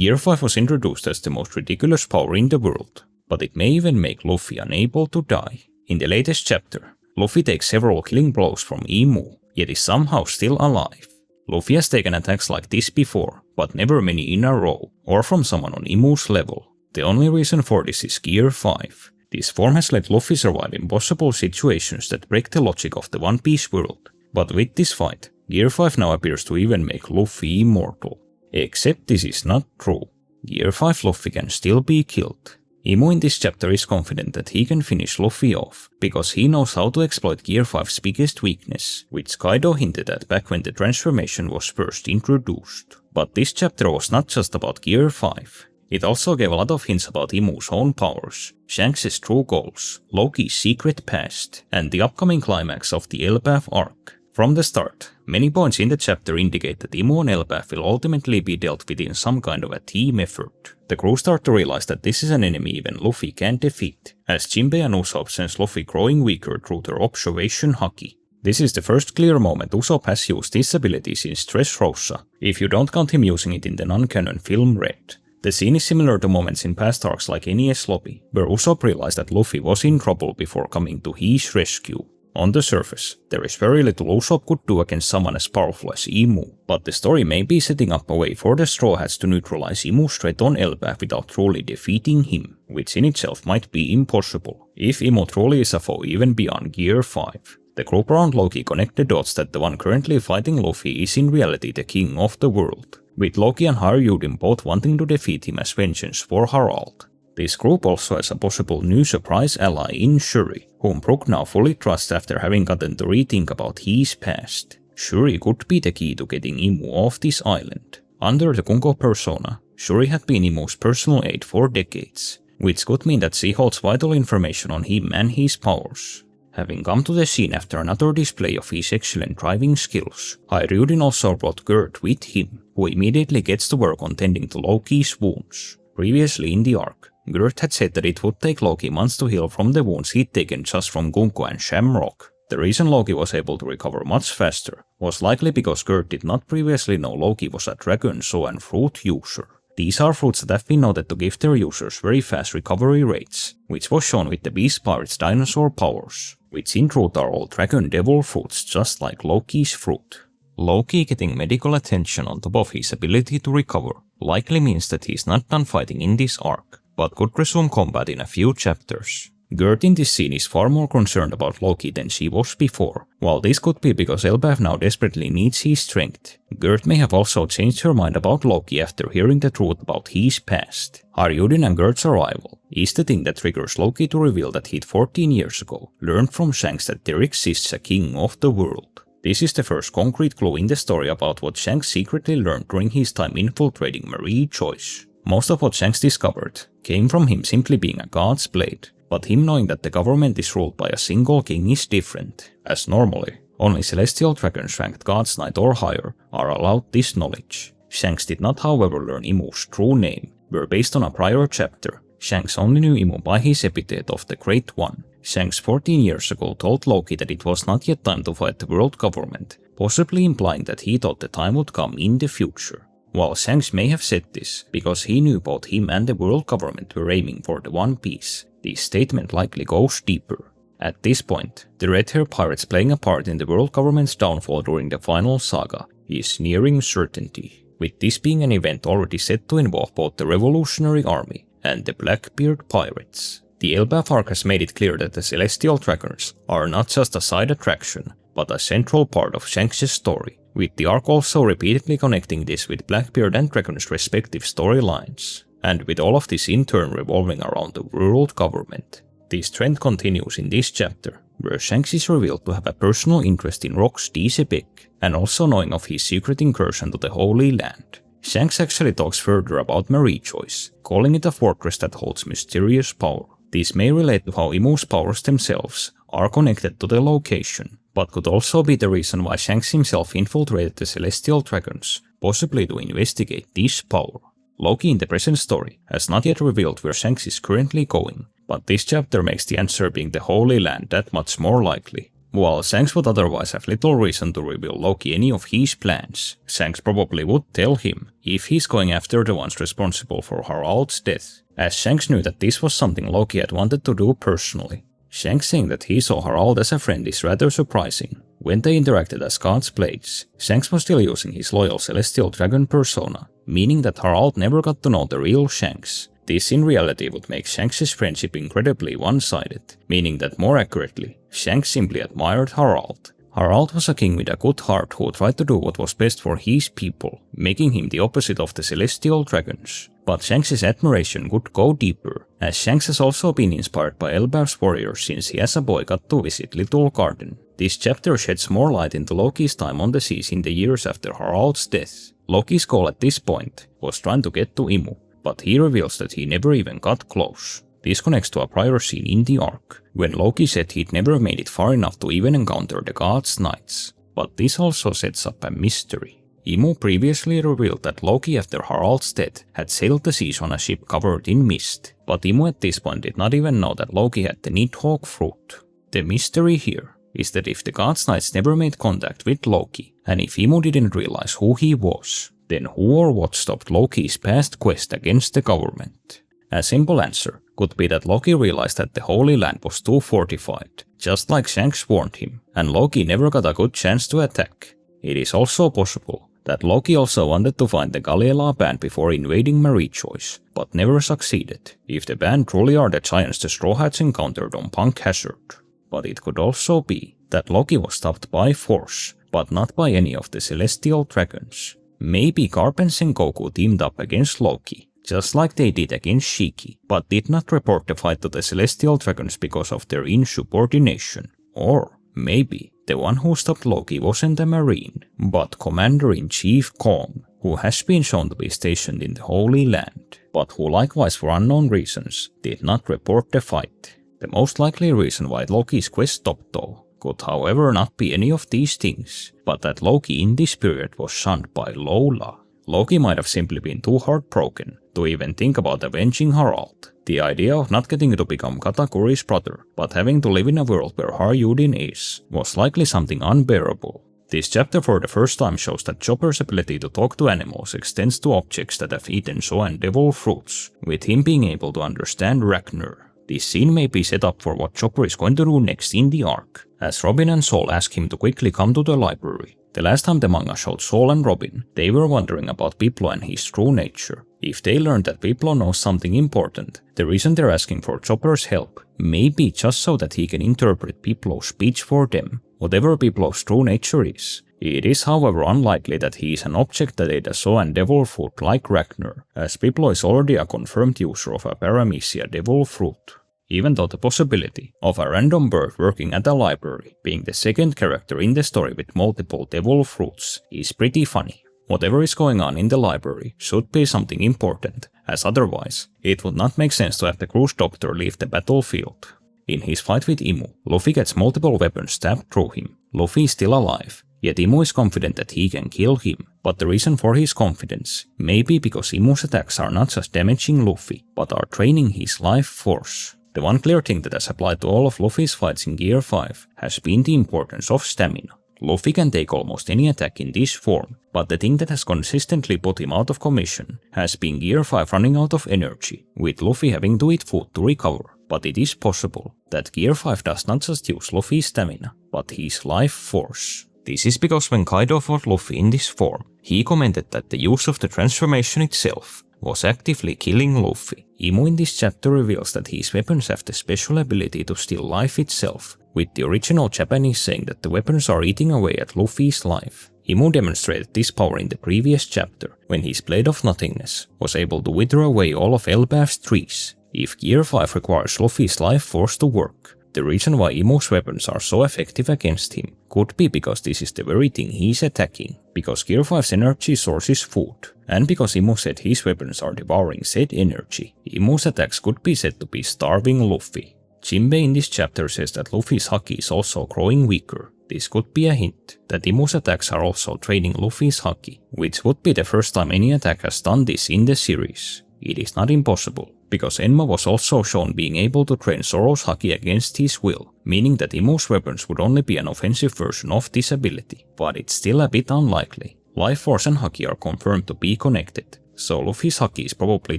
Gear 5 was introduced as the most ridiculous power in the world, but it may even make Luffy unable to die. In the latest chapter, Luffy takes several killing blows from Imu, yet is somehow still alive. Luffy has taken attacks like this before, but never many in a row, or from someone on Imu's level. The only reason for this is Gear 5. This form has let Luffy survive impossible situations that break the logic of the One Piece world. But with this fight, Gear 5 now appears to even make Luffy immortal. Except this is not true. Gear 5 Luffy can still be killed. Imu in this chapter is confident that he can finish Luffy off, because he knows how to exploit Gear 5's biggest weakness, which Kaido hinted at back when the transformation was first introduced. But this chapter was not just about Gear 5. It also gave a lot of hints about Imu's own powers, Shanks' true goals, Loki's secret past, and the upcoming climax of the Elbaf arc. From the start, many points in the chapter indicate that Imu and Elbaf will ultimately be dealt with in some kind of a team effort. The crew start to realize that this is an enemy even Luffy can't defeat, as Jinbei and Usopp sense Luffy growing weaker through their observation haki. This is the first clear moment Usopp has used his ability since Dressrosa, if you don't count him using it in the non-canon film Red. The scene is similar to moments in past arcs like NES Lobby, where Usopp realized that Luffy was in trouble before coming to his rescue. On the surface, there is very little Usopp could do against someone as powerful as Imu, but the story may be setting up a way for the Straw Hats to neutralize Imu's threat on Elbaf without truly defeating him, which in itself might be impossible, if Imu truly is a foe even beyond Gear 5. The group around Loki connect the dots that the one currently fighting Luffy is in reality the king of the world, with Loki and Haryudim both wanting to defeat him as vengeance for Harald. This group also has a possible new surprise ally in Shuri, whom Brook now fully trusts after having gotten to rethink about his past. Shuri could be the key to getting Imu off this island. Under the Kunko persona, Shuri had been Imu's personal aide for decades, which could mean that she holds vital information on him and his powers. Having come to the scene after another display of his excellent driving skills, Haryudin also brought Gert with him, who immediately gets to work on tending to Loki's wounds. Previously in the arc, Gert had said that it would take Loki months to heal from the wounds he'd taken just from Gunko and Shamrock. The reason Loki was able to recover much faster was likely because Gert did not previously know Loki was a dragon soul and fruit user. These are fruits that have been noted to give their users very fast recovery rates, which was shown with the Beast Pirate's dinosaur powers, which in truth are all dragon devil fruits just like Loki's fruit. Loki getting medical attention on top of his ability to recover likely means that he's not done fighting in this arc, but could resume combat in a few chapters. Gert in this scene is far more concerned about Loki than she was before. While this could be because Elbaf now desperately needs his strength, Gert may have also changed her mind about Loki after hearing the truth about his past. Haryudin and Gert's arrival is the thing that triggers Loki to reveal that he'd 14 years ago learned from Shanks that there exists a king of the world. This is the first concrete clue in the story about what Shanks secretly learned during his time infiltrating Mariejois. Most of what Shanks discovered came from him simply being a god's blade, but him knowing that the government is ruled by a single king is different, as normally, only celestial dragons ranked God's Knight or higher are allowed this knowledge. Shanks did not however learn Imu's true name, where based on a prior chapter, Shanks only knew Imu by his epithet of the Great One. Shanks 14 years ago told Loki that it was not yet time to fight the world government, possibly implying that he thought the time would come in the future. While Shanks may have said this because he knew both him and the world government were aiming for the One Piece, this statement likely goes deeper. At this point, the Red Hair Pirates playing a part in the world government's downfall during the final saga is nearing certainty, with this being an event already set to involve both the Revolutionary Army and the Blackbeard Pirates. The Elbaf arc has made it clear that the Celestial Dragons are not just a side attraction, but a central part of Shanks' story, with the arc also repeatedly connecting this with Blackbeard and Dragon's respective storylines, and with all of this in turn revolving around the world government. This trend continues in this chapter, where Shanks is revealed to have a personal interest in Rock's Sebek, and also knowing of his secret incursion to the Holy Land. Shanks actually talks further about Mariejois, calling it a fortress that holds mysterious power. This may relate to how Imu's powers themselves are connected to the location, but could also be the reason why Shanks himself infiltrated the Celestial Dragons, possibly to investigate this power. Loki in the present story has not yet revealed where Shanks is currently going, but this chapter makes the answer being the Holy Land that much more likely. While Shanks would otherwise have little reason to reveal Loki any of his plans, Shanks probably would tell him if he's going after the ones responsible for Harald's death, as Shanks knew that this was something Loki had wanted to do personally. Shanks saying that he saw Harald as a friend is rather surprising. When they interacted as God's blades, Shanks was still using his loyal celestial dragon persona, meaning that Harald never got to know the real Shanks. This in reality would make Shanks' friendship incredibly one-sided, meaning that more accurately, Shanks simply admired Harald. Harald was a king with a good heart who tried to do what was best for his people, making him the opposite of the celestial dragons. But Shanks' admiration would go deeper, as Shanks has also been inspired by Elbaf's warriors since he as a boy got to visit Little Garden. This chapter sheds more light into Loki's time on the seas in the years after Harald's death. Loki's goal at this point was trying to get to Imu, but he reveals that he never even got close. This connects to a prior scene in the arc, when Loki said he'd never made it far enough to even encounter the God's Knights. But this also sets up a mystery. Imu previously revealed that Loki after Harald's death had sailed the seas on a ship covered in mist, but Imu at this point did not even know that Loki had the Nidhogg fruit. The mystery here is that if the God's Knights never made contact with Loki, and if Imu didn't realize who he was, then who or what stopped Loki's past quest against the government? A simple answer could be that Loki realized that the Holy Land was too fortified, just like Shanks warned him, and Loki never got a good chance to attack. It is also possible that Loki also wanted to find the Galiela band before invading Mariejois, but never succeeded, if the band truly are the giants the Straw Hats encountered on Punk Hazard. But it could also be that Loki was stopped by force, but not by any of the celestial dragons. Maybe Garp and Sengoku teamed up against Loki, just like they did against Shiki, but did not report the fight to the celestial dragons because of their insubordination. Or maybe the one who stopped Loki wasn't a marine, but Commander-in-Chief Kong, who has been shown to be stationed in the Holy Land, but who likewise for unknown reasons did not report the fight. The most likely reason why Loki's quest stopped though could however not be any of these things, but that Loki in this period was shunned by Lola. Loki might have simply been too heartbroken to even think about avenging Harald. The idea of not getting to become Katakuri's brother, but having to live in a world where Haryudin is, was likely something unbearable. This chapter for the first time shows that Chopper's ability to talk to animals extends to objects that have eaten Shaw and Devil fruits, with him being able to understand Ragnar. This scene may be set up for what Chopper is going to do next in the arc, as Robin and Saul ask him to quickly come to the library. The last time the manga showed Saul and Robin, they were wondering about Biblo and his true nature. If they learned that Biblo knows something important, the reason they're asking for Chopper's help may be just so that he can interpret Biblo's speech for them, whatever Biblo's true nature is. It is however unlikely that he is an object that ate a Shaw and Devil fruit like Ragnar, as Biblo is already a confirmed user of a Paramecia Devil fruit. Even though the possibility of a random bird working at a library, being the second character in the story with multiple devil fruits, is pretty funny. Whatever is going on in the library should be something important, as otherwise, it would not make sense to have the cruise doctor leave the battlefield. In his fight with Imu, Luffy gets multiple weapons stabbed through him. Luffy is still alive, yet Imu is confident that he can kill him. But the reason for his confidence may be because Imu's attacks are not just damaging Luffy, but are draining his life force. The one clear thing that has applied to all of Luffy's fights in Gear 5 has been the importance of stamina. Luffy can take almost any attack in this form, but the thing that has consistently put him out of commission has been Gear 5 running out of energy, with Luffy having to eat food to recover. But it is possible that Gear 5 does not just use Luffy's stamina, but his life force. This is because when Kaido fought Luffy in this form, he commented that the use of the transformation itself was actively killing Luffy. Imu in this chapter reveals that his weapons have the special ability to steal life itself, with the original Japanese saying that the weapons are eating away at Luffy's life. Imu demonstrated this power in the previous chapter, when his Blade of Nothingness was able to wither away all of Elbaf's trees. If Gear 5 requires Luffy's life force to work, the reason why Imu's weapons are so effective against him could be because this is the very thing he's attacking, because Gear 5's energy source is food, and because Imu said his weapons are devouring said energy, Imu's attacks could be said to be starving Luffy. Jinbei in this chapter says that Luffy's haki is also growing weaker. This could be a hint that Imu's attacks are also draining Luffy's haki, which would be the first time any attack has done this in the series. It is not impossible because Enma was also shown being able to train Zoro's haki against his will, meaning that Imu's weapons would only be an offensive version of this ability, but it's still a bit unlikely. Life Force and haki are confirmed to be connected, so Luffy's haki is probably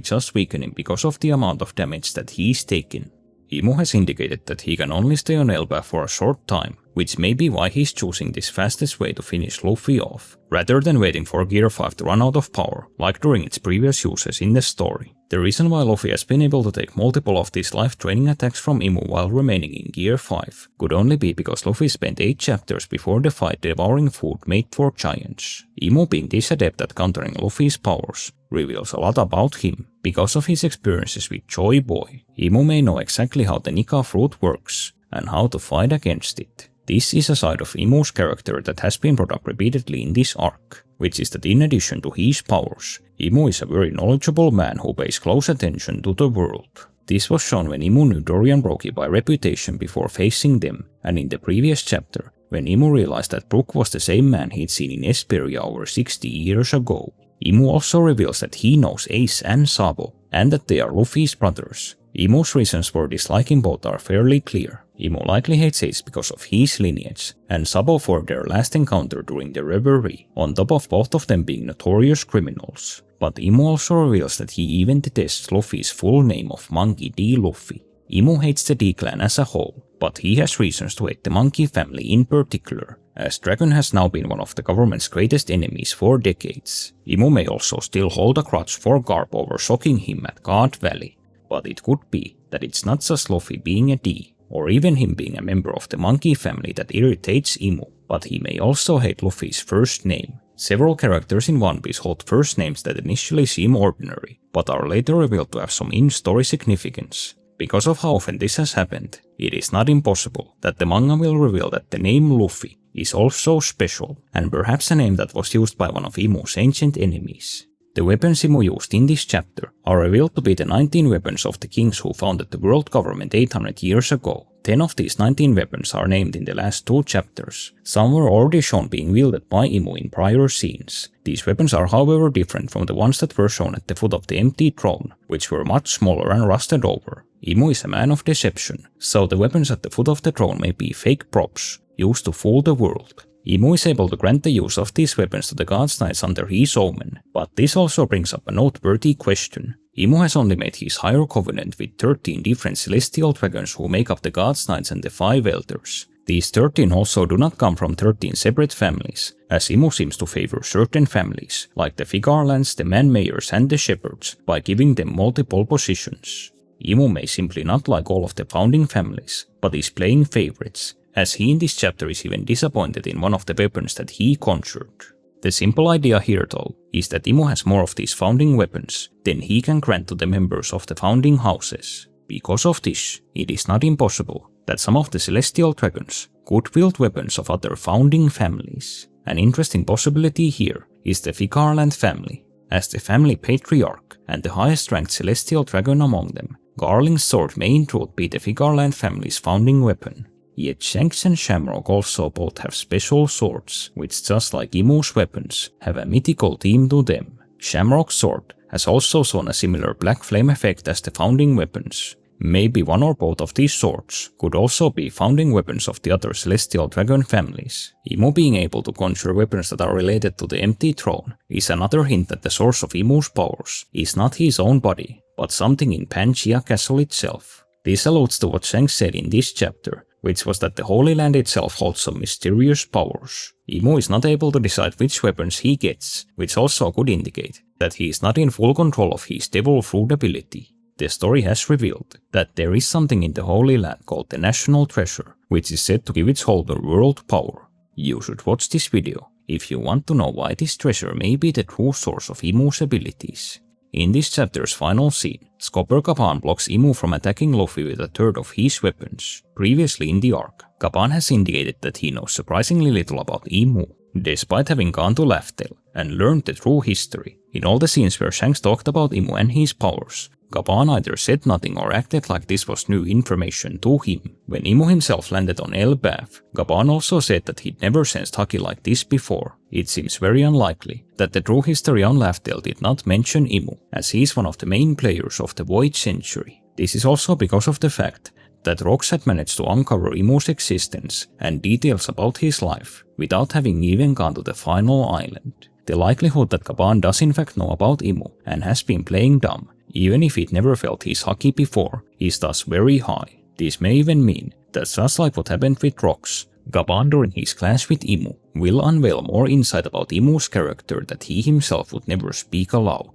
just weakening because of the amount of damage that he's taken. Imu has indicated that he can only stay on Elbaf for a short time, which may be why he's choosing this fastest way to finish Luffy off, rather than waiting for Gear 5 to run out of power, like during its previous uses in the story. The reason why Luffy has been able to take multiple of these life training attacks from Imu while remaining in Gear 5 could only be because Luffy spent 8 chapters before the fight devouring food made for giants. Imu being this adept at countering Luffy's powers reveals a lot about him. Because of his experiences with Joy Boy, Imu may know exactly how the Nika fruit works and how to fight against it. This is a side of Imu's character that has been brought up repeatedly in this arc, which is that in addition to his powers, Imu is a very knowledgeable man who pays close attention to the world. This was shown when Imu knew Dorian Brookie by reputation before facing them, and in the previous chapter, when Imu realized that Brook was the same man he'd seen in Esperia over 60 years ago. Imu also reveals that he knows Ace and Sabo, and that they are Luffy's brothers. Imu's reasons for disliking both are fairly clear. Imu likely hates Ace because of his lineage, and Sabo for their last encounter during the revelry, on top of both of them being notorious criminals. But Imu also reveals that he even detests Luffy's full name of Monkey D. Luffy. Imu hates the D clan as a whole, but he has reasons to hate the Monkey family in particular, as Dragon has now been one of the government's greatest enemies for decades. Imu may also still hold a grudge for Garp over shocking him at God Valley, but it could be that it's not just Luffy being a D, or even him being a member of the Monkey family that irritates Imu, but he may also hate Luffy's first name. Several characters in One Piece hold first names that initially seem ordinary, but are later revealed to have some in-story significance. Because of how often this has happened, it is not impossible that the manga will reveal that the name Luffy is also special, and perhaps a name that was used by one of Imu's ancient enemies. The weapons Imu used in this chapter are revealed to be the 19 weapons of the kings who founded the world government 800 years ago. 10 of these 19 weapons are named in the last 2 chapters. Some were already shown being wielded by Imu in prior scenes. These weapons are however different from the ones that were shown at the foot of the empty throne, which were much smaller and rusted over. Imu is a man of deception, so the weapons at the foot of the throne may be fake props, used to fool the world. Imu is able to grant the use of these weapons to the God's Knights under his omen, but this also brings up a noteworthy question. Imu has only made his higher covenant with 13 different celestial dragons who make up the God's Knights and the 5 elders. These 13 also do not come from 13 separate families, as Imu seems to favor certain families, like the Figarlands, the Man-Mayors and the Shepherds, by giving them multiple positions. Imu may simply not like all of the founding families, but is playing favorites, as he in this chapter is even disappointed in one of the weapons that he conjured. The simple idea here though is that Imu has more of these founding weapons than he can grant to the members of the founding houses. Because of this, it is not impossible that some of the celestial dragons could wield weapons of other founding families. An interesting possibility here is the Figarland family, as the family patriarch and the highest ranked celestial dragon among them. Garling's sword may in truth be the Figarland family's founding weapon. Yet Shanks and Shamrock also both have special swords, which just like Imu's weapons, have a mythical theme to them. Shamrock's sword has also shown a similar black flame effect as the founding weapons. Maybe one or both of these swords could also be founding weapons of the other celestial dragon families. Imu being able to conjure weapons that are related to the empty throne is another hint that the source of Imu's powers is not his own body, but something in Pangaea Castle itself. This alludes to what Shanks said in this chapter, which was that the Holy Land itself holds some mysterious powers. Imu is not able to decide which weapons he gets, which also could indicate that he is not in full control of his devil fruit ability. The story has revealed that there is something in the Holy Land called the National Treasure, which is said to give its holder world power. You should watch this video if you want to know why this treasure may be the true source of Imu's abilities. In this chapter's final scene, Scopper Gaban blocks Imu from attacking Luffy with a third of his weapons. Previously in the arc, Gaban has indicated that he knows surprisingly little about Imu, despite having gone to Laugh Tale and learned the true history. In all the scenes where Shanks talked about Imu and his powers, Gaban either said nothing or acted like this was new information to him. When Imu himself landed on Elbaf, Gaban also said that he'd never sensed haki like this before. It seems very unlikely that the true history on Laugh Tale did not mention Imu, as he is one of the main players of the Void Century. This is also because of the fact that Rox had managed to uncover Imu's existence and details about his life without having even gone to the final island. The likelihood that Gaban does in fact know about Imu and has been playing dumb, even if he'd never felt his haki before, is thus very high. This may even mean that just like what happened with Rox, Gaban during his clash with Imu will unveil more insight about Imu's character that he himself would never speak aloud.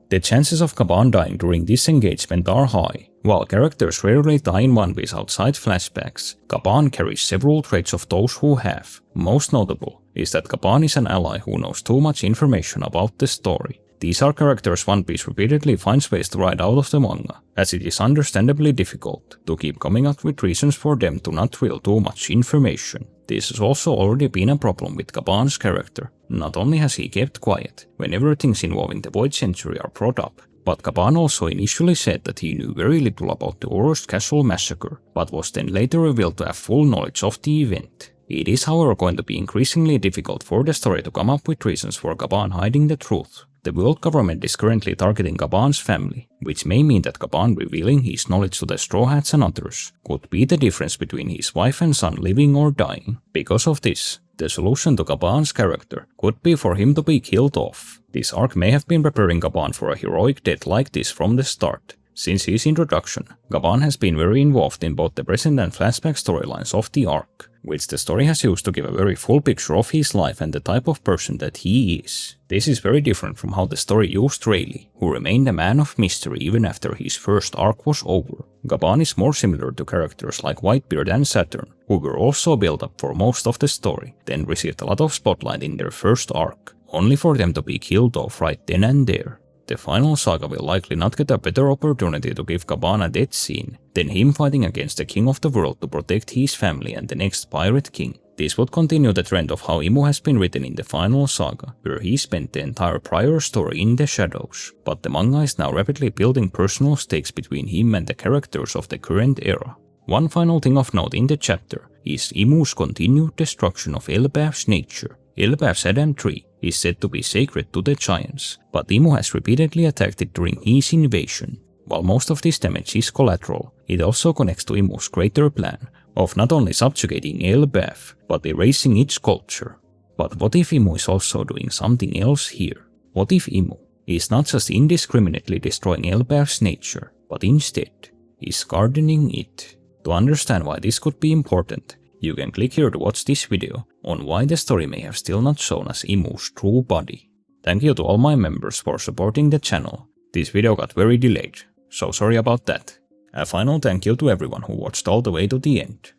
The chances of Gaban dying during this engagement are high. While characters rarely die in One Piece outside flashbacks, Gaban carries several traits of those who have. Most notable is that Gaban is an ally who knows too much information about the story. These are characters One Piece repeatedly finds ways to write out of the manga, as it is understandably difficult to keep coming up with reasons for them to not reveal too much information. This has also already been a problem with Gaban's character. Not only has he kept quiet whenever things involving the Void Century are brought up, but Gaban also initially said that he knew very little about the Orust Castle massacre, but was then later revealed to have full knowledge of the event. It is however going to be increasingly difficult for the story to come up with reasons for Gaban hiding the truth. The world government is currently targeting Gaban's family, which may mean that Gaban revealing his knowledge to the Straw Hats and others could be the difference between his wife and son living or dying. Because of this, the solution to Gaban's character could be for him to be killed off. This arc may have been preparing Gaban for a heroic death like this from the start. Since his introduction, Gaban has been very involved in both the present and flashback storylines of the arc, which the story has used to give a very full picture of his life and the type of person that he is. This is very different from how the story used Rayleigh, who remained a man of mystery even after his first arc was over. Gaban is more similar to characters like Whitebeard and Saturn, who were also built up for most of the story, then received a lot of spotlight in their first arc, only for them to be killed off right then and there. The final saga will likely not get a better opportunity to give Gaban a death scene than him fighting against the king of the world to protect his family and the next pirate king. This would continue the trend of how Imu has been written in the final saga, where he spent the entire prior story in the shadows, but the manga is now rapidly building personal stakes between him and the characters of the current era. One final thing of note in the chapter is Imu's continued destruction of Elbaf's nature. Elbaf's Adam tree is said to be sacred to the giants, but Imu has repeatedly attacked it during his invasion. While most of this damage is collateral, it also connects to Imu's greater plan of not only subjugating Elbaf, but erasing its culture. But what if Imu is also doing something else here? What if Imu is not just indiscriminately destroying Elbaf's nature, but instead is gardening it? To understand why this could be important, you can click here to watch this video on why the story may have still not shown us Imu's true body. Thank you to all my members for supporting the channel. This video got very delayed, so sorry about that. A final thank you to everyone who watched all the way to the end.